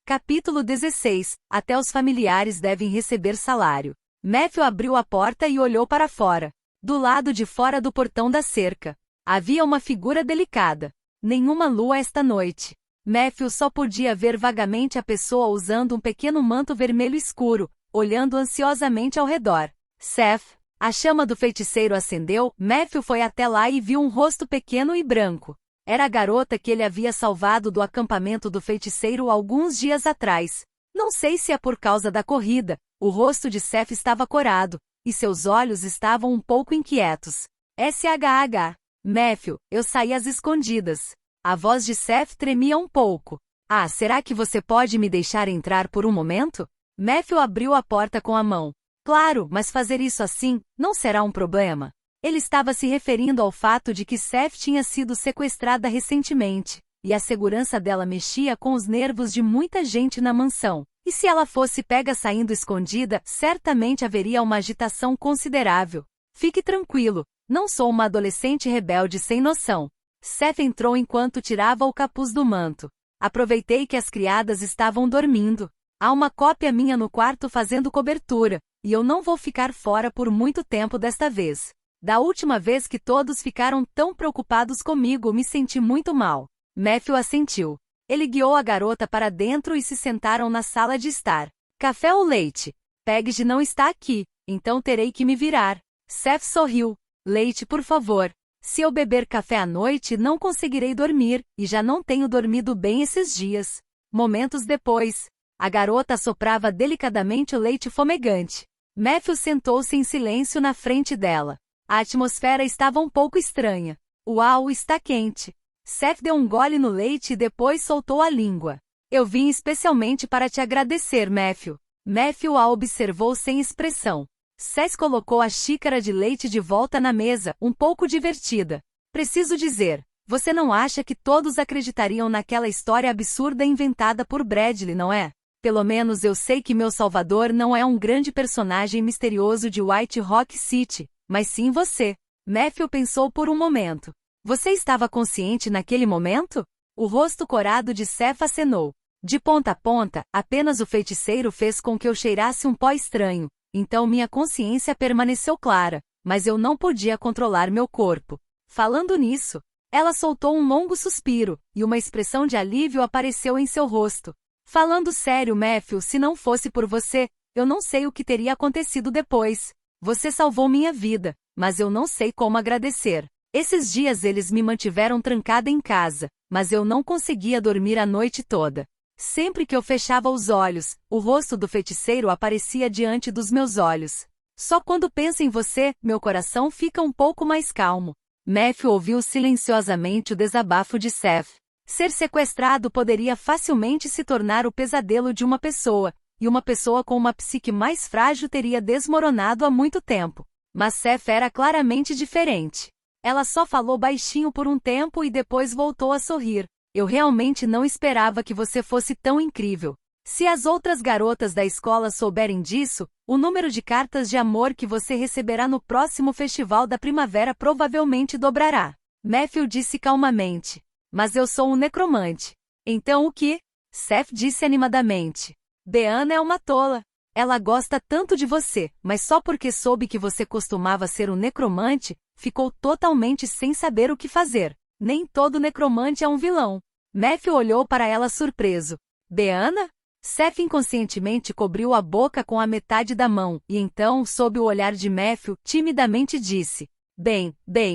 Capítulo 16. Até os familiares devem receber salário. Matthew abriu a porta e olhou para fora. Do lado de fora do portão da cerca, havia uma figura delicada. Nenhuma lua esta noite. Matthew só podia ver vagamente a pessoa usando um pequeno manto vermelho escuro, olhando ansiosamente ao redor. Seth. A chama do feiticeiro acendeu. Matthew foi até lá e viu um rosto pequeno e branco. Era a garota que ele havia salvado do acampamento do feiticeiro alguns dias atrás. Não sei se é por causa da corrida, o rosto de Seth estava corado, e seus olhos estavam um pouco inquietos. SHH. Matthew, eu saí às escondidas. A voz de Seth tremia um pouco. Ah, será que você pode me deixar entrar por um momento? Matthew abriu a porta com a mão. Claro, mas fazer isso assim, não será um problema. Ele estava se referindo ao fato de que Seth tinha sido sequestrada recentemente, e a segurança dela mexia com os nervos de muita gente na mansão. E se ela fosse pega saindo escondida, certamente haveria uma agitação considerável. Fique tranquilo, não sou uma adolescente rebelde sem noção. Seth entrou enquanto tirava o capuz do manto. Aproveitei que as criadas estavam dormindo. Há uma cópia minha no quarto fazendo cobertura, e eu não vou ficar fora por muito tempo desta vez. Da última vez que todos ficaram tão preocupados comigo, me senti muito mal. Matthew assentiu. Ele guiou a garota para dentro e se sentaram na sala de estar. Café ou leite? Paige não está aqui, então terei que me virar. Seth sorriu. Leite, por favor. Se eu beber café à noite, não conseguirei dormir, e já não tenho dormido bem esses dias. Momentos depois, a garota assoprava delicadamente o leite fumegante. Matthew sentou-se em silêncio na frente dela. A atmosfera estava um pouco estranha. Uau, está quente. Seth deu um gole no leite e depois soltou a língua. Eu vim especialmente para te agradecer, Matthew. Matthew a observou sem expressão. Seth colocou a xícara de leite de volta na mesa, um pouco divertida. Preciso dizer, você não acha que todos acreditariam naquela história absurda inventada por Bradley, não é? Pelo menos eu sei que meu salvador não é um grande personagem misterioso de White Rock City, mas sim você. Matthew pensou por um momento. Você estava consciente naquele momento? O rosto corado de Seth acenou. De ponta a ponta, apenas o feiticeiro fez com que eu cheirasse um pó estranho, então minha consciência permaneceu clara, mas eu não podia controlar meu corpo. Falando nisso, ela soltou um longo suspiro, e uma expressão de alívio apareceu em seu rosto. Falando sério, Matthew, se não fosse por você, eu não sei o que teria acontecido depois. Você salvou minha vida, mas eu não sei como agradecer. Esses dias eles me mantiveram trancada em casa, mas eu não conseguia dormir a noite toda. Sempre que eu fechava os olhos, o rosto do feiticeiro aparecia diante dos meus olhos. Só quando penso em você, meu coração fica um pouco mais calmo. Matthew ouviu silenciosamente o desabafo de Seth. Ser sequestrado poderia facilmente se tornar o pesadelo de uma pessoa, e uma pessoa com uma psique mais frágil teria desmoronado há muito tempo. Mas Seth era claramente diferente. Ela só falou baixinho por um tempo e depois voltou a sorrir. Eu realmente não esperava que você fosse tão incrível. Se as outras garotas da escola souberem disso, o número de cartas de amor que você receberá no próximo festival da primavera provavelmente dobrará. Matthew disse calmamente. Mas eu sou um necromante. Então o que? Seth disse animadamente. Deanna é uma tola. Ela gosta tanto de você, mas só porque soube que você costumava ser um necromante, ficou totalmente sem saber o que fazer. Nem todo necromante é um vilão. Matthew olhou para ela surpreso. Deanna? Seth inconscientemente cobriu a boca com a metade da mão, e então, sob o olhar de Matthew, timidamente disse. Bem,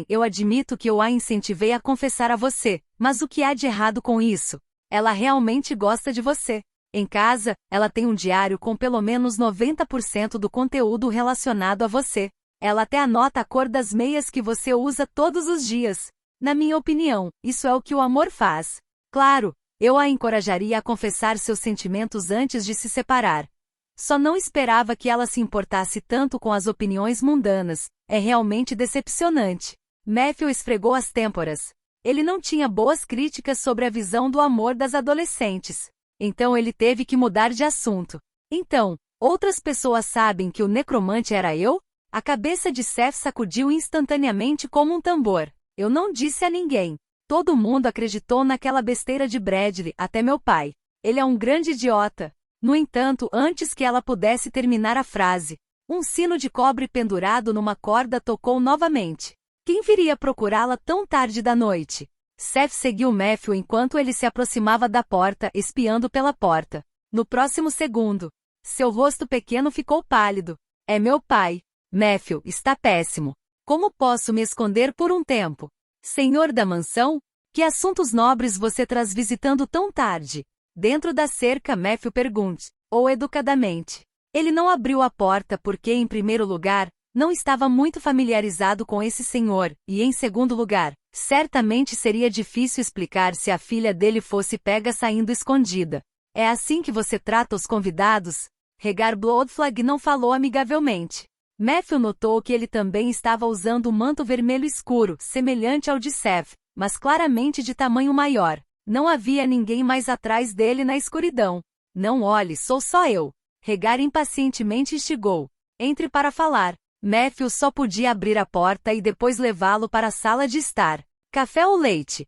eu admito que eu a incentivei a confessar a você, mas o que há de errado com isso? Ela realmente gosta de você. Em casa, ela tem um diário com pelo menos 90% do conteúdo relacionado a você. Ela até anota a cor das meias que você usa todos os dias. Na minha opinião, isso é o que o amor faz. Claro, eu a encorajaria a confessar seus sentimentos antes de se separar. Só não esperava que ela se importasse tanto com as opiniões mundanas. É realmente decepcionante. Matthew esfregou as têmporas. Ele não tinha boas críticas sobre a visão do amor das adolescentes. Então ele teve que mudar de assunto. Então, outras pessoas sabem que o necromante era eu? A cabeça de Seth sacudiu instantaneamente como um tambor. Eu não disse a ninguém. Todo mundo acreditou naquela besteira de Bradley, até meu pai. Ele é um grande idiota. No entanto, antes que ela pudesse terminar a frase, um sino de cobre pendurado numa corda tocou novamente. Quem viria procurá-la tão tarde da noite? Seth seguiu Matthew enquanto ele se aproximava da porta, espiando pela porta. No próximo segundo, seu rosto pequeno ficou pálido. É meu pai. Matthew, está péssimo. Como posso me esconder por um tempo? Senhor da mansão? Que assuntos nobres você traz visitando tão tarde? Dentro da cerca, Matthew pergunta, ou educadamente. Ele não abriu a porta porque, em primeiro lugar, não estava muito familiarizado com esse senhor, e em segundo lugar, certamente seria difícil explicar se a filha dele fosse pega saindo escondida. É assim que você trata os convidados? Rhaegar Bloodflag não falou amigavelmente. Matthew notou que ele também estava usando um manto vermelho escuro, semelhante ao de Seth, mas claramente de tamanho maior. Não havia ninguém mais atrás dele na escuridão. Não olhe, sou só eu. Rhaegar impacientemente instigou. Entre para falar. Matthew só podia abrir a porta e depois levá-lo para a sala de estar. Café ou leite?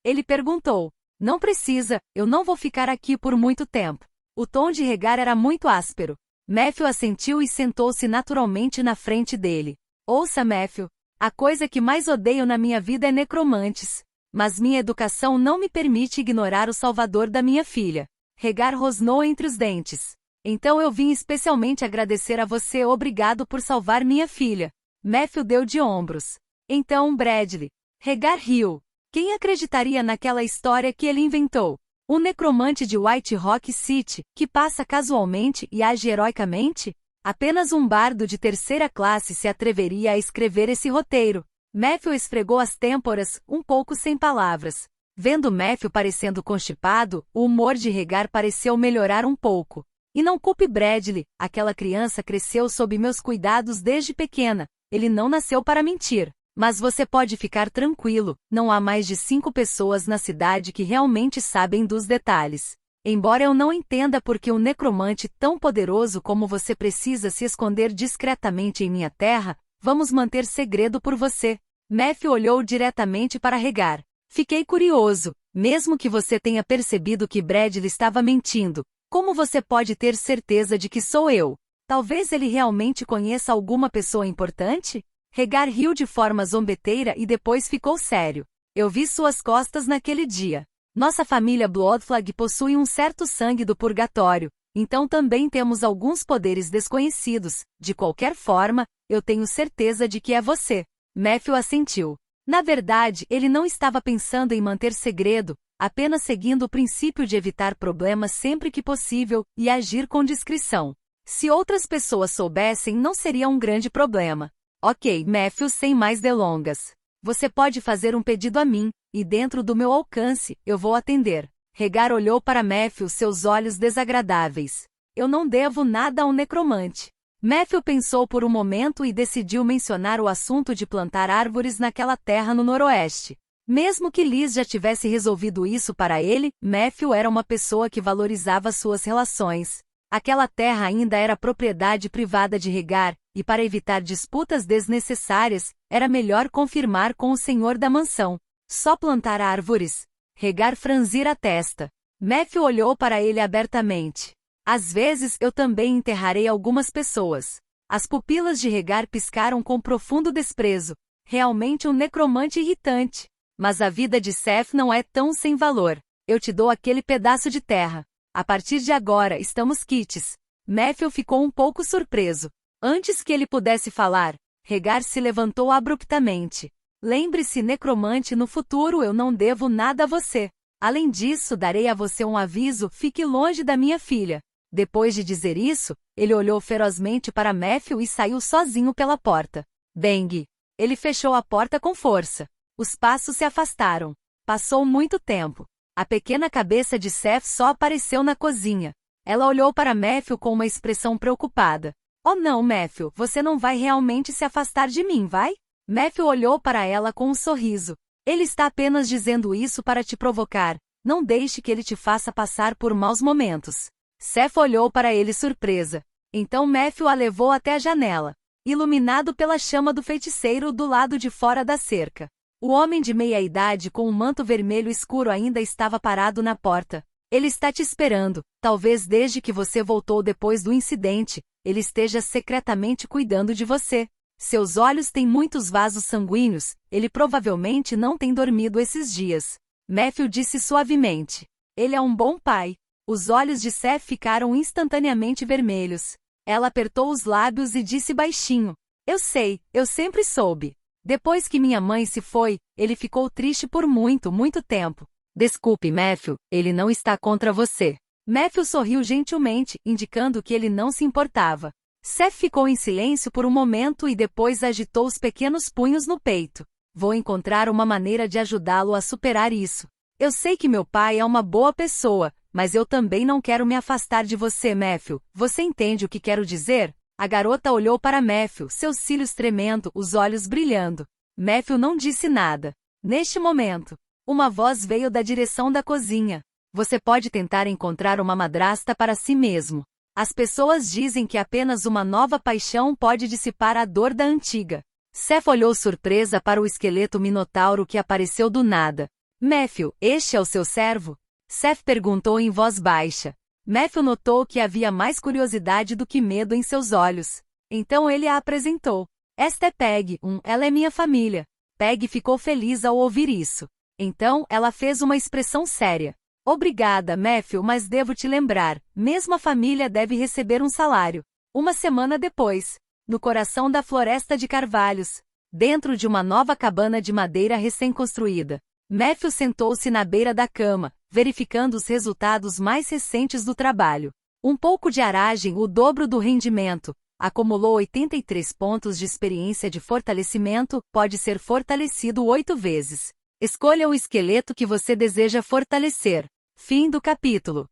Ele perguntou. Não precisa, eu não vou ficar aqui por muito tempo. O tom de Rhaegar era muito áspero. Matthew assentiu e sentou-se naturalmente na frente dele. Ouça, Matthew, a coisa que mais odeio na minha vida é necromantes. Mas minha educação não me permite ignorar o salvador da minha filha. Rhaegar rosnou entre os dentes. Então eu vim especialmente agradecer a você, obrigado por salvar minha filha. Matthew deu de ombros. Então Bradley. Rhaegar riu. Quem acreditaria naquela história que ele inventou? Um necromante de White Rock City, que passa casualmente e age heroicamente? Apenas um bardo de terceira classe se atreveria a escrever esse roteiro. Matthew esfregou as têmporas, um pouco sem palavras. Vendo Matthew parecendo constipado, o humor de Rhaegar pareceu melhorar um pouco. E não culpe Bradley, aquela criança cresceu sob meus cuidados desde pequena. Ele não nasceu para mentir. Mas você pode ficar tranquilo, não há mais de 5 pessoas na cidade que realmente sabem dos detalhes. Embora eu não entenda por que um necromante tão poderoso como você precisa se esconder discretamente em minha terra, vamos manter segredo por você. Matthew olhou diretamente para Rhaegar. Fiquei curioso, mesmo que você tenha percebido que Bradley estava mentindo. Como você pode ter certeza de que sou eu? Talvez ele realmente conheça alguma pessoa importante? Rhaegar riu de forma zombeteira e depois ficou sério. Eu vi suas costas naquele dia. Nossa família Bloodflag possui um certo sangue do purgatório, então também temos alguns poderes desconhecidos. De qualquer forma, eu tenho certeza de que é você. Matthew assentiu. Na verdade, ele não estava pensando em manter segredo, apenas seguindo o princípio de evitar problemas sempre que possível e agir com discrição. Se outras pessoas soubessem, não seria um grande problema. Ok, Matthew, sem mais delongas. Você pode fazer um pedido a mim, e dentro do meu alcance, eu vou atender. Rhaegar olhou para Matthew, seus olhos desagradáveis. Eu não devo nada a um necromante. Matthew pensou por um momento e decidiu mencionar o assunto de plantar árvores naquela terra no noroeste. Mesmo que Liz já tivesse resolvido isso para ele, Matthew era uma pessoa que valorizava suas relações. Aquela terra ainda era propriedade privada de Rhaegar, e para evitar disputas desnecessárias, era melhor confirmar com o senhor da mansão. Só plantar árvores. Rhaegar franzir a testa. Matthew olhou para ele abertamente. Às vezes eu também enterrarei algumas pessoas. As pupilas de Rhaegar piscaram com profundo desprezo. Realmente um necromante irritante. Mas a vida de Seth não é tão sem valor. Eu te dou aquele pedaço de terra. A partir de agora, estamos quites. Matthew ficou um pouco surpreso. Antes que ele pudesse falar, Rhaegar se levantou abruptamente. Lembre-se, necromante, no futuro eu não devo nada a você. Além disso, darei a você um aviso, fique longe da minha filha. Depois de dizer isso, ele olhou ferozmente para Matthew e saiu sozinho pela porta. Bang! Ele fechou a porta com força. Os passos se afastaram. Passou muito tempo. A pequena cabeça de Seth só apareceu na cozinha. Ela olhou para Matthew com uma expressão preocupada. Oh não, Matthew, você não vai realmente se afastar de mim, vai? Matthew olhou para ela com um sorriso. Ele está apenas dizendo isso para te provocar. Não deixe que ele te faça passar por maus momentos. Seth olhou para ele surpresa. Então Matthew a levou até a janela, iluminado pela chama do feiticeiro do lado de fora da cerca. O homem de meia-idade com um manto vermelho escuro ainda estava parado na porta. Ele está te esperando, talvez desde que você voltou depois do incidente, ele esteja secretamente cuidando de você. Seus olhos têm muitos vasos sanguíneos, ele provavelmente não tem dormido esses dias. Matthew disse suavemente. Ele é um bom pai. Os olhos de Seth ficaram instantaneamente vermelhos. Ela apertou os lábios e disse baixinho. Eu sei, eu sempre soube. Depois que minha mãe se foi, ele ficou triste por muito, muito tempo. Desculpe, Matthew, ele não está contra você. Matthew sorriu gentilmente, indicando que ele não se importava. Seth ficou em silêncio por um momento e depois agitou os pequenos punhos no peito. Vou encontrar uma maneira de ajudá-lo a superar isso. Eu sei que meu pai é uma boa pessoa, mas eu também não quero me afastar de você, Matthew. Você entende o que quero dizer? A garota olhou para Matthew, seus cílios tremendo, os olhos brilhando. Matthew não disse nada. Neste momento, uma voz veio da direção da cozinha. Você pode tentar encontrar uma madrasta para si mesmo. As pessoas dizem que apenas uma nova paixão pode dissipar a dor da antiga. Seth olhou surpresa para o esqueleto minotauro que apareceu do nada. Matthew, este é o seu servo? Seth perguntou em voz baixa. Matthew notou que havia mais curiosidade do que medo em seus olhos. Então ele a apresentou. Esta é Peg, ela é minha família. Peg ficou feliz ao ouvir isso. Então, ela fez uma expressão séria. Obrigada, Matthew, mas devo te lembrar, mesmo a família deve receber um salário. Uma semana depois, no coração da floresta de carvalhos, dentro de uma nova cabana de madeira recém-construída, Matthew sentou-se na beira da cama, verificando os resultados mais recentes do trabalho. Um pouco de aragem, o dobro do rendimento, acumulou 83 pontos de experiência de fortalecimento, pode ser fortalecido 8 vezes. Escolha o esqueleto que você deseja fortalecer. Fim do capítulo.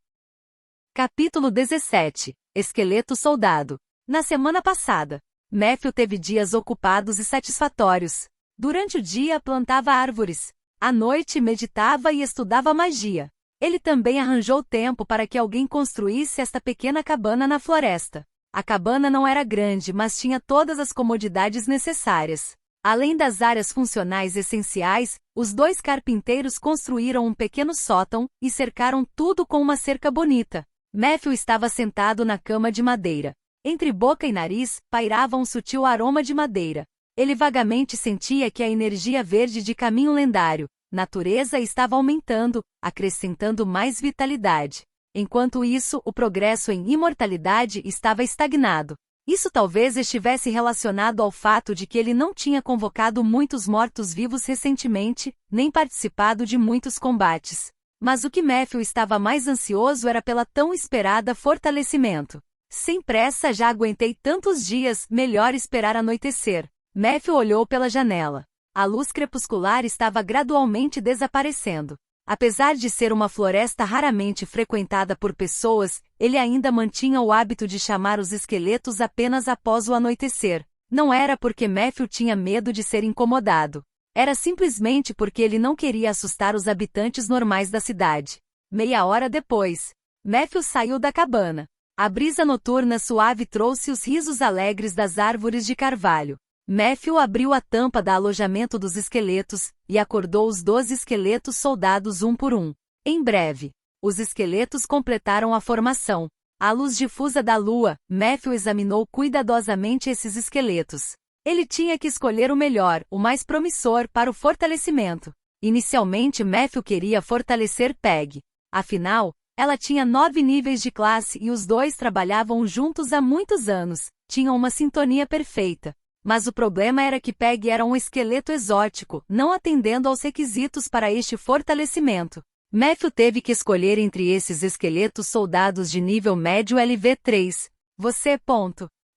Capítulo 17. Esqueleto soldado. Na semana passada, Matthew teve dias ocupados e satisfatórios. Durante o dia plantava árvores. À noite meditava e estudava magia. Ele também arranjou tempo para que alguém construísse esta pequena cabana na floresta. A cabana não era grande, mas tinha todas as comodidades necessárias. Além das áreas funcionais essenciais, os dois carpinteiros construíram um pequeno sótão e cercaram tudo com uma cerca bonita. Matthew estava sentado na cama de madeira. Entre boca e nariz, pairava um sutil aroma de madeira. Ele vagamente sentia que a energia verde de caminho lendário, natureza, estava aumentando, acrescentando mais vitalidade. Enquanto isso, o progresso em imortalidade estava estagnado. Isso talvez estivesse relacionado ao fato de que ele não tinha convocado muitos mortos-vivos recentemente, nem participado de muitos combates. Mas o que Matthew estava mais ansioso era pela tão esperada fortalecimento. Sem pressa, já aguentei tantos dias, melhor esperar anoitecer. Matthew olhou pela janela. A luz crepuscular estava gradualmente desaparecendo. Apesar de ser uma floresta raramente frequentada por pessoas, ele ainda mantinha o hábito de chamar os esqueletos apenas após o anoitecer. Não era porque Matthew tinha medo de ser incomodado. Era simplesmente porque ele não queria assustar os habitantes normais da cidade. Meia hora depois, Matthew saiu da cabana. A brisa noturna suave trouxe os risos alegres das árvores de carvalho. Matthew abriu a tampa do alojamento dos esqueletos, e acordou os 12 esqueletos soldados um por um. Em breve, os esqueletos completaram a formação. À luz difusa da lua, Matthew examinou cuidadosamente esses esqueletos. Ele tinha que escolher o melhor, o mais promissor, para o fortalecimento. Inicialmente Matthew queria fortalecer Peg. Afinal, ela tinha 9 níveis de classe e os dois trabalhavam juntos há muitos anos. Tinham uma sintonia perfeita. Mas o problema era que Peg era um esqueleto exótico, não atendendo aos requisitos para este fortalecimento. Matthew teve que escolher entre esses esqueletos soldados de nível médio LV3. Você.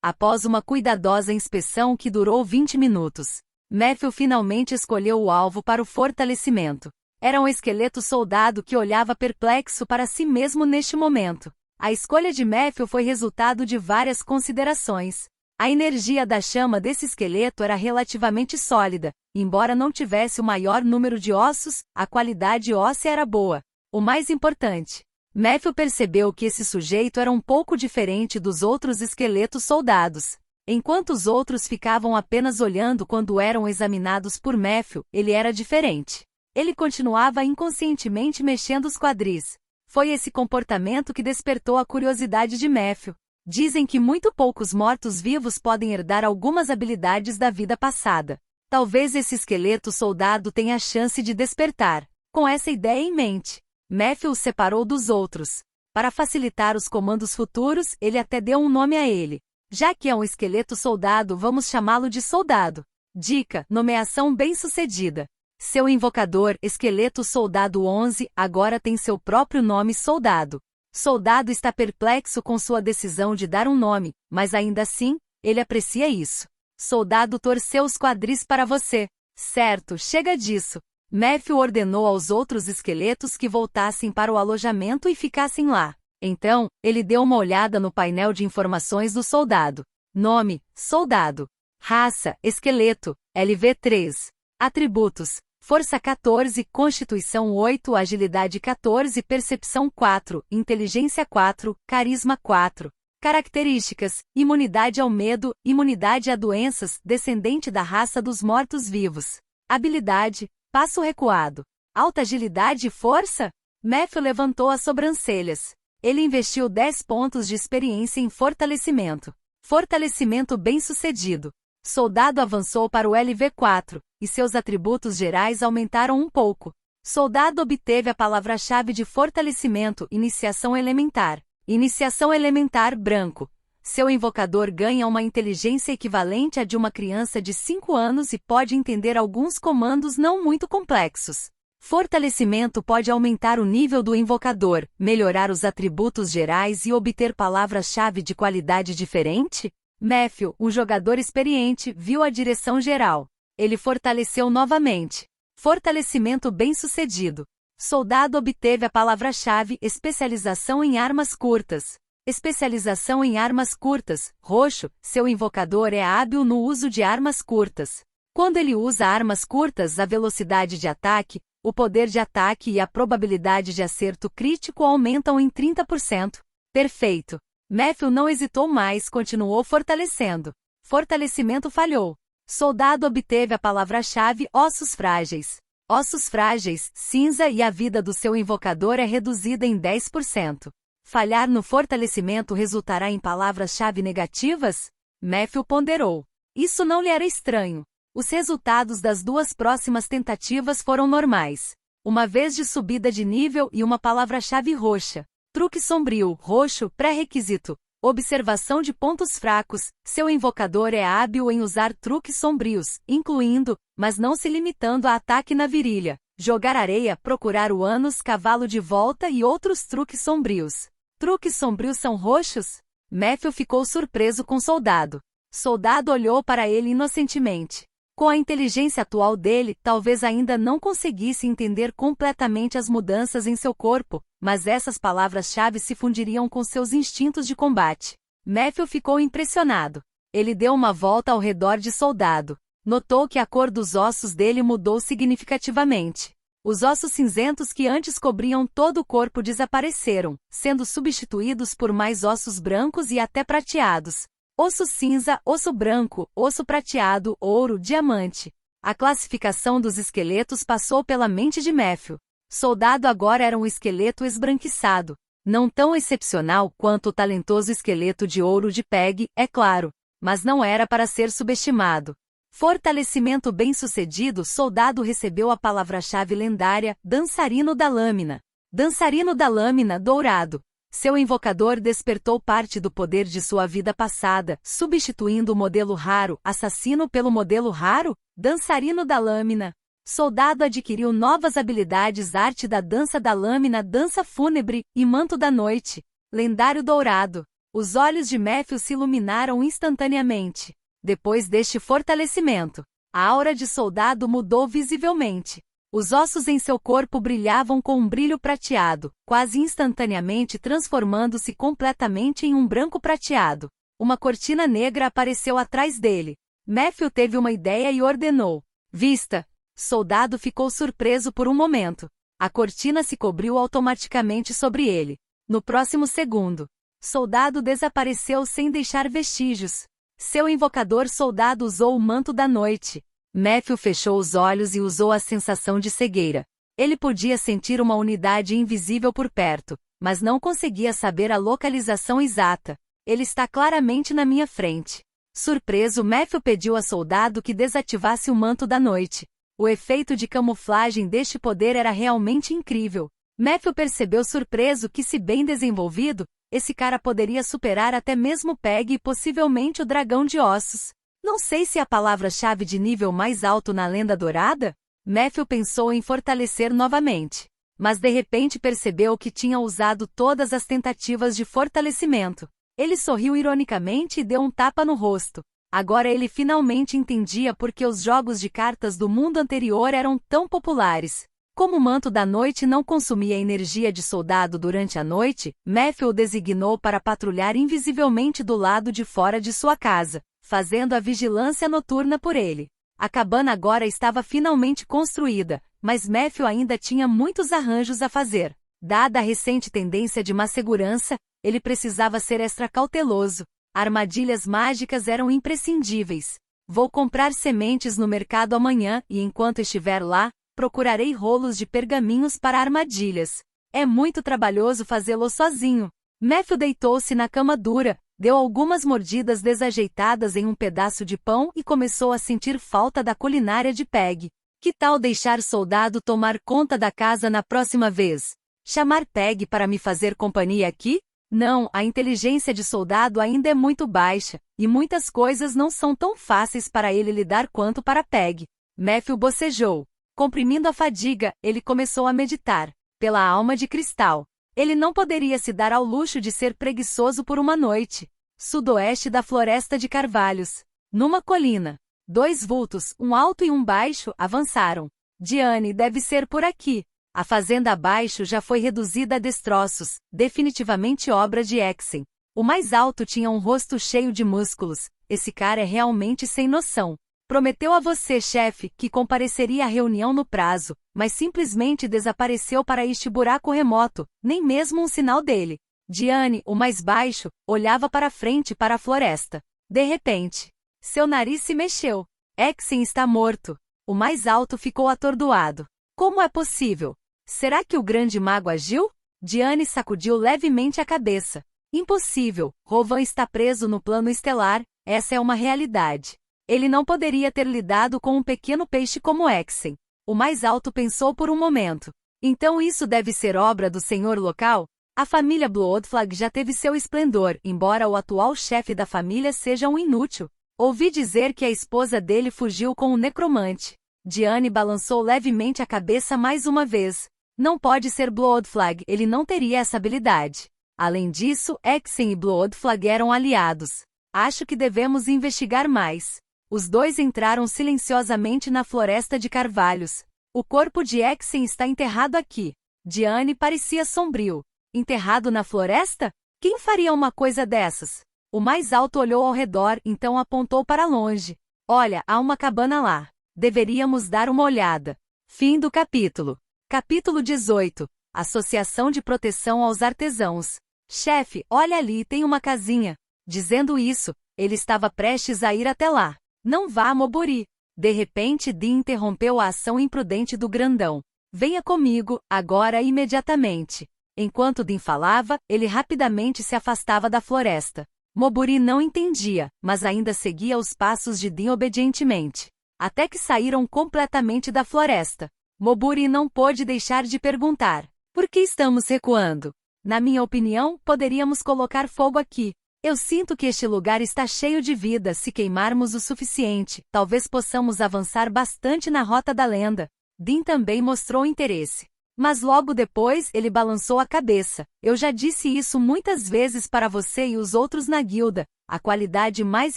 Após uma cuidadosa inspeção que durou 20 minutos, Matthew finalmente escolheu o alvo para o fortalecimento. Era um esqueleto soldado que olhava perplexo para si mesmo neste momento. A escolha de Matthew foi resultado de várias considerações. A energia da chama desse esqueleto era relativamente sólida, embora não tivesse o maior número de ossos, a qualidade óssea era boa. O mais importante, Matthew percebeu que esse sujeito era um pouco diferente dos outros esqueletos soldados. Enquanto os outros ficavam apenas olhando quando eram examinados por Matthew, ele era diferente. Ele continuava inconscientemente mexendo os quadris. Foi esse comportamento que despertou a curiosidade de Matthew. Dizem que muito poucos mortos-vivos podem herdar algumas habilidades da vida passada. Talvez esse esqueleto soldado tenha a chance de despertar. Com essa ideia em mente, Matthew o separou dos outros. Para facilitar os comandos futuros, ele até deu um nome a ele. Já que é um esqueleto soldado, vamos chamá-lo de soldado. Dica: nomeação bem-sucedida. Seu invocador, esqueleto soldado 11, agora tem seu próprio nome soldado. Soldado está perplexo com sua decisão de dar um nome, mas ainda assim, ele aprecia isso. Soldado torceu os quadris para você. Certo, chega disso. Matthew ordenou aos outros esqueletos que voltassem para o alojamento e ficassem lá. Então, ele deu uma olhada no painel de informações do soldado. Nome: soldado. Raça: esqueleto, LV3. Atributos: Força 14, Constituição 8, Agilidade 14, Percepção 4, Inteligência 4, Carisma 4. Características: imunidade ao medo, imunidade a doenças, descendente da raça dos mortos-vivos. Habilidade: passo recuado. Alta agilidade e força? Matthew levantou as sobrancelhas. Ele investiu 10 pontos de experiência em fortalecimento. Fortalecimento bem-sucedido. Soldado avançou para o LV4, e seus atributos gerais aumentaram um pouco. Soldado obteve a palavra-chave de fortalecimento Iniciação Elementar. Iniciação Elementar branco. Seu invocador ganha uma inteligência equivalente à de uma criança de 5 anos e pode entender alguns comandos não muito complexos. Fortalecimento pode aumentar o nível do invocador, melhorar os atributos gerais e obter palavras-chave de qualidade diferente? Matthew, um jogador experiente, viu a direção geral. Ele fortaleceu novamente. Fortalecimento bem-sucedido. Soldado obteve a palavra-chave Especialização em Armas Curtas. Especialização em Armas Curtas, roxo, seu invocador é hábil no uso de armas curtas. Quando ele usa armas curtas, a velocidade de ataque, o poder de ataque e a probabilidade de acerto crítico aumentam em 30%. Perfeito. Matthew não hesitou mais, continuou fortalecendo. Fortalecimento falhou. Soldado obteve a palavra-chave Ossos Frágeis. Ossos frágeis, cinza e a vida do seu invocador é reduzida em 10%. Falhar no fortalecimento resultará em palavras-chave negativas? Matthew ponderou. Isso não lhe era estranho. Os resultados das duas próximas tentativas foram normais. Uma vez de subida de nível e uma palavra-chave roxa. Truque sombrio, roxo, pré-requisito. Observação de pontos fracos. Seu invocador é hábil em usar truques sombrios, incluindo, mas não se limitando a ataque na virilha, jogar areia, procurar o ânus, cavalo de volta e outros truques sombrios. Truques sombrios são roxos? Matthew ficou surpreso com Soldado. Soldado olhou para ele inocentemente. Com a inteligência atual dele, talvez ainda não conseguisse entender completamente as mudanças em seu corpo, mas essas palavras-chave se fundiriam com seus instintos de combate. Matthew ficou impressionado. Ele deu uma volta ao redor de Soldado. Notou que a cor dos ossos dele mudou significativamente. Os ossos cinzentos que antes cobriam todo o corpo desapareceram, sendo substituídos por mais ossos brancos e até prateados. Osso cinza, osso branco, osso prateado, ouro, diamante. A classificação dos esqueletos passou pela mente de Matthew. Soldado agora era um esqueleto esbranquiçado. Não tão excepcional quanto o talentoso esqueleto de ouro de Peg, é claro, mas não era para ser subestimado. Fortalecimento bem-sucedido. Soldado recebeu a palavra-chave lendária, Dançarino da Lâmina. Dançarino da Lâmina dourado. Seu invocador despertou parte do poder de sua vida passada, substituindo o modelo raro, assassino pelo modelo raro, Dançarino da Lâmina. Soldado adquiriu novas habilidades: Arte da Dança da Lâmina, Dança Fúnebre e Manto da Noite. Lendário dourado. Os olhos de Matthew se iluminaram instantaneamente. Depois deste fortalecimento, a aura de Soldado mudou visivelmente. Os ossos em seu corpo brilhavam com um brilho prateado, quase instantaneamente transformando-se completamente em um branco prateado. Uma cortina negra apareceu atrás dele. Matthew teve uma ideia e ordenou: vista! Soldado ficou surpreso por um momento. A cortina se cobriu automaticamente sobre ele. No próximo segundo, Soldado desapareceu sem deixar vestígios. Seu invocador Soldado usou o Manto da Noite. Matthew fechou os olhos e usou a sensação de cegueira. Ele podia sentir uma unidade invisível por perto, mas não conseguia saber a localização exata. Ele está claramente na minha frente. Surpreso, Matthew pediu a soldado que desativasse o manto da noite. O efeito de camuflagem deste poder era realmente incrível. Matthew percebeu surpreso que, se bem desenvolvido, esse cara poderia superar até mesmo Peg e possivelmente o dragão de ossos. Não sei se a palavra-chave de nível mais alto na lenda dourada? Matthew pensou em fortalecer novamente. Mas de repente percebeu que tinha usado todas as tentativas de fortalecimento. Ele sorriu ironicamente e deu um tapa no rosto. Agora ele finalmente entendia por que os jogos de cartas do mundo anterior eram tão populares. Como o manto da noite não consumia energia de soldado durante a noite, Matthew o designou para patrulhar invisivelmente do lado de fora de sua casa, fazendo a vigilância noturna por ele. A cabana agora estava finalmente construída, mas Matthew ainda tinha muitos arranjos a fazer. Dada a recente tendência de má segurança, ele precisava ser extra cauteloso. Armadilhas mágicas eram imprescindíveis. Vou comprar sementes no mercado amanhã e enquanto estiver lá, procurarei rolos de pergaminhos para armadilhas. É muito trabalhoso fazê-lo sozinho. Matthew deitou-se na cama dura, deu algumas mordidas desajeitadas em um pedaço de pão e começou a sentir falta da culinária de Peg. Que tal deixar soldado tomar conta da casa na próxima vez? Chamar Peg para me fazer companhia aqui? Não, a inteligência de soldado ainda é muito baixa, e muitas coisas não são tão fáceis para ele lidar quanto para Peg. Matthew bocejou. Comprimindo a fadiga, ele começou a meditar. Pela alma de cristal. Ele não poderia se dar ao luxo de ser preguiçoso por uma noite. Sudoeste da floresta de carvalhos. Numa colina. 2 vultos, um alto e um baixo, avançaram. Diane deve ser por aqui. A fazenda abaixo já foi reduzida a destroços, definitivamente obra de Exen. O mais alto tinha um rosto cheio de músculos. Esse cara é realmente sem noção. Prometeu a você, chefe, que compareceria à reunião no prazo, mas simplesmente desapareceu para este buraco remoto, nem mesmo um sinal dele. Diane, o mais baixo, olhava para frente para a floresta. De repente, seu nariz se mexeu. Exen está morto. O mais alto ficou atordoado. Como é possível? Será que o grande mago agiu? Diane sacudiu levemente a cabeça. Impossível, Rovan está preso no plano estelar, essa é uma realidade. Ele não poderia ter lidado com um pequeno peixe como Exen. O mais alto pensou por um momento. Então isso deve ser obra do senhor local? A família Bloodflag já teve seu esplendor, embora o atual chefe da família seja um inútil. Ouvi dizer que a esposa dele fugiu com um necromante. Diane balançou levemente a cabeça mais uma vez. Não pode ser Bloodflag, ele não teria essa habilidade. Além disso, Exen e Bloodflag eram aliados. Acho que devemos investigar mais. Os dois entraram silenciosamente na floresta de carvalhos. O corpo de Exen está enterrado aqui. Diane parecia sombrio. Enterrado na floresta? Quem faria uma coisa dessas? O mais alto olhou ao redor, então apontou para longe. Olha, há uma cabana lá. Deveríamos dar uma olhada. Fim do capítulo. Capítulo 18. Associação de Proteção aos Artesãos. Chefe, olha ali, tem uma casinha. Dizendo isso, ele estava prestes a ir até lá. Não vá, Moburi. De repente, Dean interrompeu a ação imprudente do grandão. Venha comigo, agora imediatamente. Enquanto Dean falava, ele rapidamente se afastava da floresta. Moburi não entendia, mas ainda seguia os passos de Dean obedientemente. Até que saíram completamente da floresta. Moburi não pôde deixar de perguntar. Por que estamos recuando? Na minha opinião, poderíamos colocar fogo aqui. Eu sinto que este lugar está cheio de vida. Se queimarmos o suficiente, talvez possamos avançar bastante na rota da lenda. Dean também mostrou interesse. Mas logo depois ele balançou a cabeça. Eu já disse isso muitas vezes para você e os outros na guilda. A qualidade mais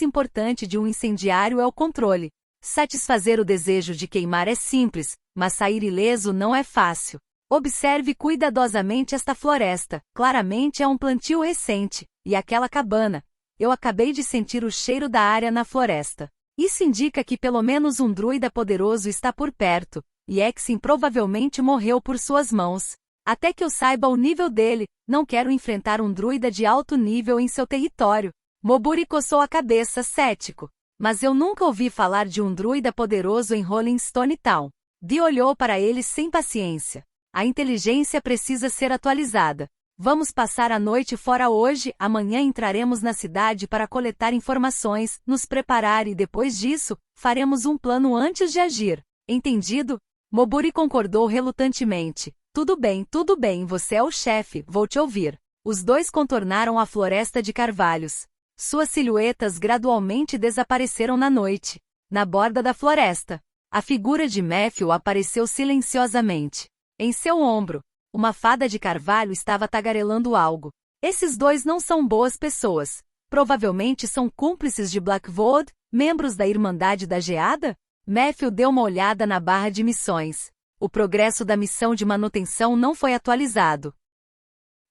importante de um incendiário é o controle. Satisfazer o desejo de queimar é simples, mas sair ileso não é fácil. Observe cuidadosamente esta floresta. Claramente é um plantio recente. E aquela cabana. Eu acabei de sentir o cheiro da área na floresta. Isso indica que pelo menos um druida poderoso está por perto, e Exen provavelmente morreu por suas mãos. Até que eu saiba o nível dele, não quero enfrentar um druida de alto nível em seu território. Moburi coçou a cabeça, cético. Mas eu nunca ouvi falar de um druida poderoso em Rolling Stone Town. Dee olhou para ele sem paciência. A inteligência precisa ser atualizada. Vamos passar a noite fora hoje, amanhã entraremos na cidade para coletar informações, nos preparar e depois disso, faremos um plano antes de agir. Entendido? Moburi concordou relutantemente. Tudo bem, você é o chefe, vou te ouvir. Os dois contornaram a floresta de carvalhos. Suas silhuetas gradualmente desapareceram na noite. Na borda da floresta, a figura de Matthew apareceu silenciosamente. Em seu ombro, uma fada de carvalho estava tagarelando algo. Esses dois não são boas pessoas. Provavelmente são cúmplices de Blackwood, membros da Irmandade da Geada? Matthew deu uma olhada na barra de missões. O progresso da missão de manutenção não foi atualizado.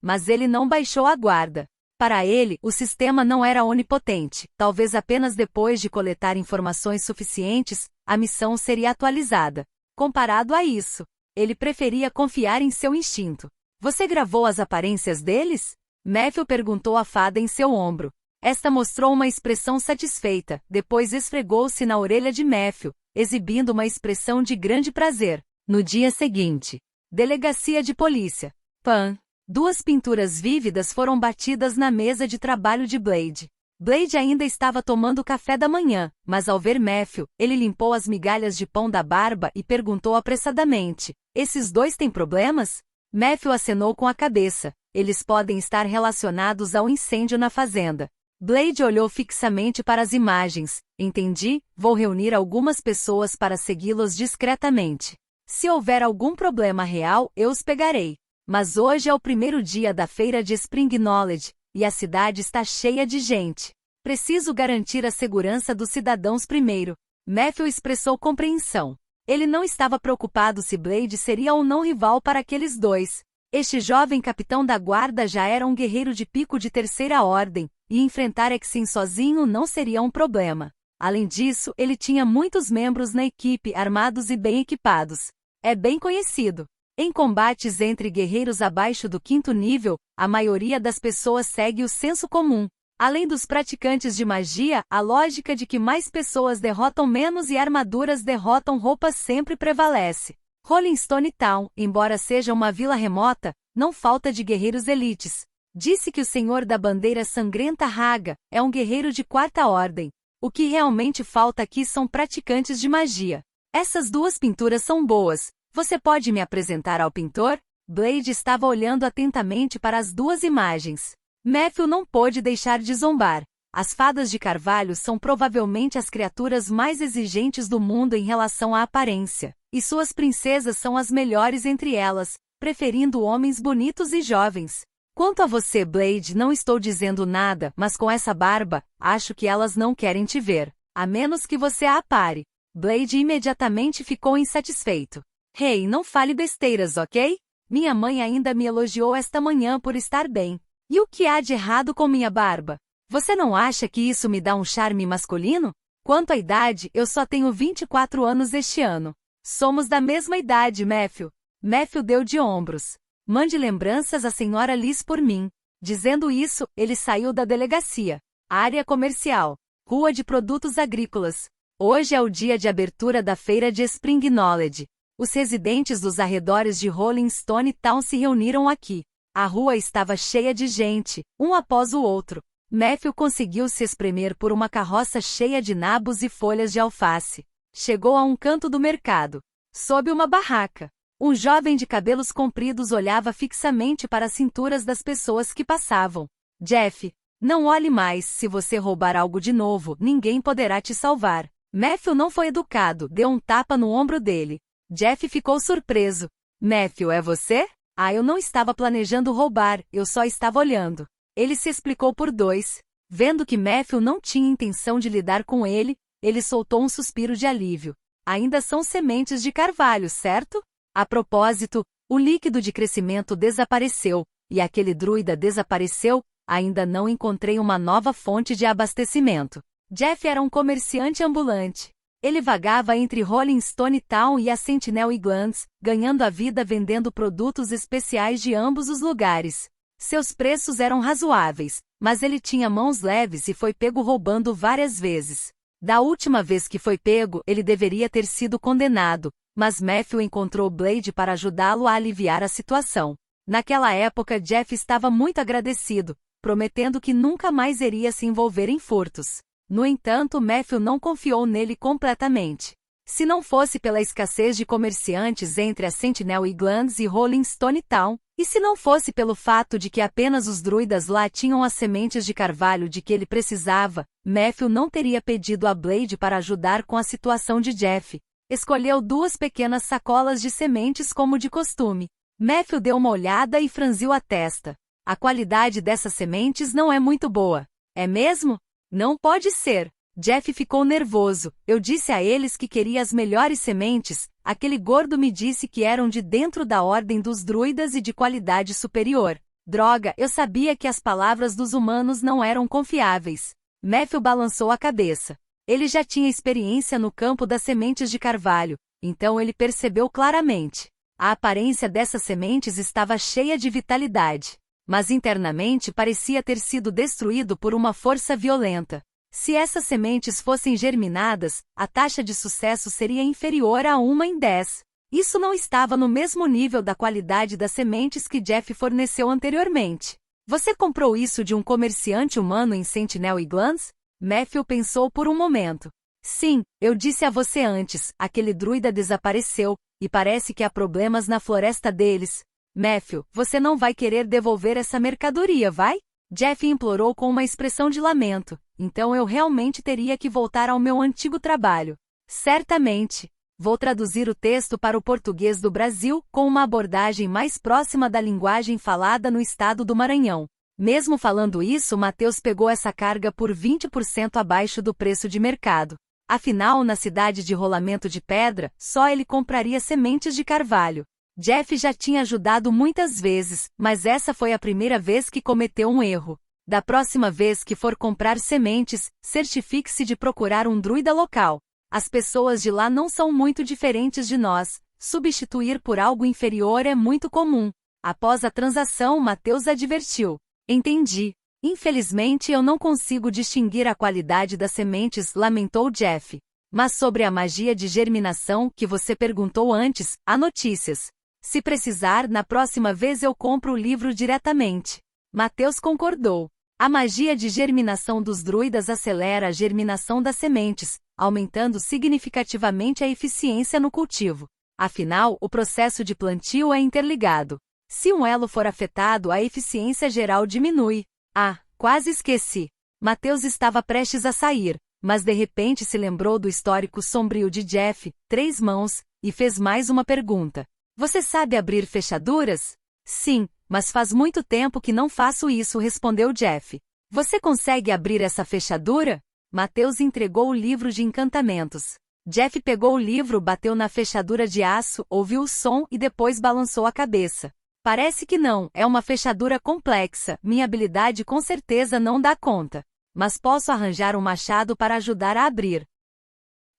Mas ele não baixou a guarda. Para ele, o sistema não era onipotente. Talvez apenas depois de coletar informações suficientes, a missão seria atualizada. Comparado a isso, ele preferia confiar em seu instinto. Você gravou as aparências deles? Matthew perguntou à fada em seu ombro. Esta mostrou uma expressão satisfeita, depois esfregou-se na orelha de Matthew, exibindo uma expressão de grande prazer. No dia seguinte, Delegacia de Polícia. Pan. 2 pinturas vívidas foram batidas na mesa de trabalho de Blade. Blade ainda estava tomando café da manhã, mas ao ver Matthew, ele limpou as migalhas de pão da barba e perguntou apressadamente: esses dois têm problemas? Matthew acenou com a cabeça. Eles podem estar relacionados ao incêndio na fazenda. Blade olhou fixamente para as imagens. Entendi, vou reunir algumas pessoas para segui-los discretamente. Se houver algum problema real, eu os pegarei. Mas hoje é o primeiro dia da feira de Spring Knowledge, e a cidade está cheia de gente. Preciso garantir a segurança dos cidadãos primeiro. Matthew expressou compreensão. Ele não estava preocupado se Blade seria ou não rival para aqueles dois. Este jovem capitão da guarda já era um guerreiro de pico de 3ª ordem, e enfrentar Exin sozinho não seria um problema. Além disso, ele tinha muitos membros na equipe armados e bem equipados. É bem conhecido. Em combates entre guerreiros abaixo do 5º nível, a maioria das pessoas segue o senso comum. Além dos praticantes de magia, a lógica de que mais pessoas derrotam menos e armaduras derrotam roupas sempre prevalece. Rolling Stone Town, embora seja uma vila remota, não falta de guerreiros elites. Disse que o Senhor da Bandeira Sangrenta Raga é um guerreiro de 4ª ordem. O que realmente falta aqui são praticantes de magia. Essas 2 pinturas são boas. Você pode me apresentar ao pintor? Blade estava olhando atentamente para as 2 imagens. Matthew não pôde deixar de zombar. As fadas de carvalho são provavelmente as criaturas mais exigentes do mundo em relação à aparência, e suas princesas são as melhores entre elas, preferindo homens bonitos e jovens. Quanto a você, Blade, não estou dizendo nada, mas com essa barba, acho que elas não querem te ver, a menos que você a apare. Blade imediatamente ficou insatisfeito. Hey, não fale besteiras, ok? Minha mãe ainda me elogiou esta manhã por estar bem. E o que há de errado com minha barba? Você não acha que isso me dá um charme masculino? Quanto à idade, eu só tenho 24 anos este ano. Somos da mesma idade, Matthew. Matthew deu de ombros. Mande lembranças à senhora Liz por mim. Dizendo isso, ele saiu da delegacia. Área comercial. Rua de produtos agrícolas. Hoje é o dia de abertura da feira de Spring Knowledge. Os residentes dos arredores de Rolling Stone Town se reuniram aqui. A rua estava cheia de gente, um após o outro. Matthew conseguiu se espremer por uma carroça cheia de nabos e folhas de alface. Chegou a um canto do mercado. Sob uma barraca, um jovem de cabelos compridos olhava fixamente para as cinturas das pessoas que passavam. Jeff, não olhe mais, se você roubar algo de novo, ninguém poderá te salvar. Matthew não foi educado, deu um tapa no ombro dele. Jeff ficou surpreso. Matthew, é você? Ah, eu não estava planejando roubar, eu só estava olhando. Ele se explicou por 2. Vendo que Matthew não tinha intenção de lidar com ele, ele soltou um suspiro de alívio. Ainda são sementes de carvalho, certo? A propósito, o líquido de crescimento desapareceu, e aquele druida desapareceu, ainda não encontrei uma nova fonte de abastecimento. Jeff era um comerciante ambulante. Ele vagava entre Rolling Stone Town e a Sentinel Islands, ganhando a vida vendendo produtos especiais de ambos os lugares. Seus preços eram razoáveis, mas ele tinha mãos leves e foi pego roubando várias vezes. Da última vez que foi pego, ele deveria ter sido condenado, mas Matthew encontrou Blade para ajudá-lo a aliviar a situação. Naquela época, Jeff estava muito agradecido, prometendo que nunca mais iria se envolver em furtos. No entanto, Matthew não confiou nele completamente. Se não fosse pela escassez de comerciantes entre a Sentinel Islands e Rolling Stone Town, e se não fosse pelo fato de que apenas os druidas lá tinham as sementes de carvalho de que ele precisava, Matthew não teria pedido a Blade para ajudar com a situação de Jeff. Escolheu 2 pequenas sacolas de sementes como de costume. Matthew deu uma olhada e franziu a testa. A qualidade dessas sementes não é muito boa. É mesmo? Não pode ser. Jeff ficou nervoso. Eu disse a eles que queria as melhores sementes. Aquele gordo me disse que eram de dentro da ordem dos druidas e de qualidade superior. Droga, eu sabia que as palavras dos humanos não eram confiáveis. Matthew balançou a cabeça. Ele já tinha experiência no campo das sementes de carvalho, então ele percebeu claramente. A aparência dessas sementes estava cheia de vitalidade, mas internamente parecia ter sido destruído por uma força violenta. Se essas sementes fossem germinadas, a taxa de sucesso seria inferior a 1 em 10. Isso não estava no mesmo nível da qualidade das sementes que Jeff forneceu anteriormente. Você comprou isso de um comerciante humano em Sentinel Islands? Matthew pensou por um momento. Sim, eu disse a você antes, aquele druida desapareceu, e parece que há problemas na floresta deles. Matthew, você não vai querer devolver essa mercadoria, vai? Jeff implorou com uma expressão de lamento. Então eu realmente teria que voltar ao meu antigo trabalho. Certamente. Vou traduzir o texto para o português do Brasil com uma abordagem mais próxima da linguagem falada no estado do Maranhão. Mesmo falando isso, Mateus pegou essa carga por 20% abaixo do preço de mercado. Afinal, na cidade de Rolamento de Pedra, só ele compraria sementes de carvalho. Jeff já tinha ajudado muitas vezes, mas essa foi a primeira vez que cometeu um erro. Da próxima vez que for comprar sementes, certifique-se de procurar um druida local. As pessoas de lá não são muito diferentes de nós. Substituir por algo inferior é muito comum. Após a transação, Mateus advertiu. Entendi. Infelizmente eu não consigo distinguir a qualidade das sementes, lamentou Jeff. Mas sobre a magia de germinação que você perguntou antes, há notícias. Se precisar, na próxima vez eu compro o livro diretamente. Mateus concordou. A magia de germinação dos druidas acelera a germinação das sementes, aumentando significativamente a eficiência no cultivo. Afinal, o processo de plantio é interligado. Se um elo for afetado, a eficiência geral diminui. Ah, quase esqueci. Mateus estava prestes a sair, mas de repente se lembrou do histórico sombrio de Jeff, 3 mãos, e fez mais uma pergunta. Você sabe abrir fechaduras? Sim, mas faz muito tempo que não faço isso, respondeu Jeff. Você consegue abrir essa fechadura? Mateus entregou o livro de encantamentos. Jeff pegou o livro, bateu na fechadura de aço, ouviu o som e depois balançou a cabeça. Parece que não, é uma fechadura complexa, minha habilidade com certeza não dá conta. Mas posso arranjar um machado para ajudar a abrir.